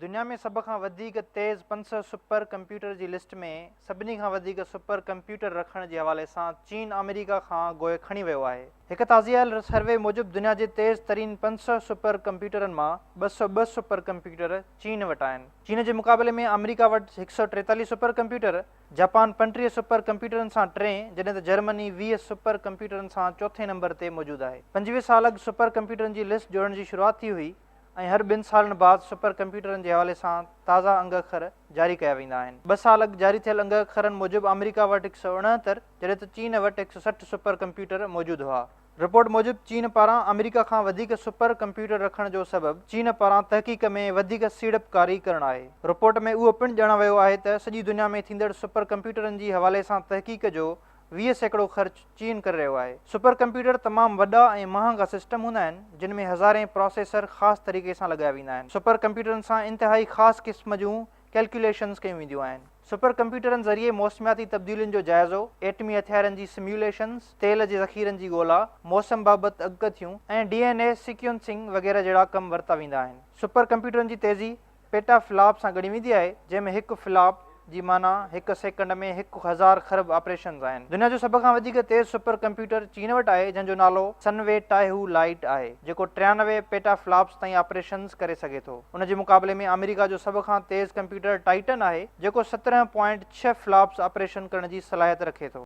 दुनिया में सब खां वधीक तेज़ 500 सुपर कंप्यूटर जी लिस्ट में सभिनी खां वधीक सुपर कंप्यूटर रखण जे हवाले सां चीन अमेरिका खां गोए खणी वियो आहे। हिकु ताज़ियल सर्वे मूजिबि दुनिया जे तेज़ तरीन 500 सुपर कंप्यूटरनि मां 202 सुपर कंप्यूटर चीन वटि आहिनि। चीन जे मुक़ाबले में अमेरिका वटि 143 सुपर कंप्यूटर, जापान 35 सुपर कंप्यूटरनि सां टे, जॾहिं त जर्मनी 20 सुपर कंप्यूटरनि सां चौथे नंबर ते मौजूदु आहे। 25 साल अॻु सुपर कंप्यूटरनि जी लिस्ट जोड़ण जी शुरूआति थी हुई ऐं हर 2 सालनि बाद सुपर कंप्यूटरनि जे हवाले सां ताज़ा अंग अखर जारी कया वेंदा आहिनि। 2 साल अॻु जारी थियल अंग अखरनि मूजिबि अमेरिका वटि 169, जॾहिं त चीन वटि 160 सुपर कंप्यूटर मौजूदु हुआ। रिपोर्ट मूजिबि चीन पारां अमेरिका खां वधीक सुपर कंप्यूटर रखण जो सबबु चीन पारां तहक़ीक़ में वधीक सीड़पकारी करणु आहे। रिपोर्ट में उहो पिणु ॼाणो वियो आहे त सॼी दुनिया में थींदड़ सुपर कंप्यूटरनि जी हवाले सां तहक़ीक़ जो 20% ख़र्च चीन करे रहियो आहे। सुपर कंप्यूटर तमामु वॾा ऐं महांगा सिस्टम हूंदा आहिनि जिन में हज़ारें प्रोसेसर ख़ासि तरीक़े सां लॻाया वेंदा आहिनि। सुपर कंप्यूटरनि सां इंतिहाई ख़ासि क़िस्म जूं कैलकुलेशन्स कयूं वेंदियूं आहिनि। सुपर कंप्यूटरनि ज़रिए मौसमियाती तब्दीलियुनि जो जाइज़ो, एटमी हथियारनि जी सिम्यूलेशन्स, तेल जे ज़ख़ीरनि जी ॻोल्हा, मौसम बाबति अॻकथियूं ऐं DNA सीक्वेंसिंग वग़ैरह जहिड़ा कम वरिता वेंदा आहिनि। सुपर कंप्यूटरनि जी तेज़ी पेटा फ्लॉप सां ॻणी वेंदी आहे, जंहिंमें हिकु फ्लॉप जी माना 1 सेकंड में 1000 ख़रब ऑपरेशन्स आहिनि। दुनिया जो सभ खां वधीक तेज़ सुपर कंप्यूटर चीन वटि आहे, जंहिंजो नालो सनवे टाइहू लाइट आहे, जेको 93 पेटा फ्लॉप्स ताईं ऑपरेशन्स करे सघे थो। उन जे मुक़ाबले में अमेरिका जो सभ खां तेज़ कंप्यूटर टाइटन आहे, जेको 17.6 फ्लॉप्स ऑपरेशन करण जी सलाहियत रखे थो।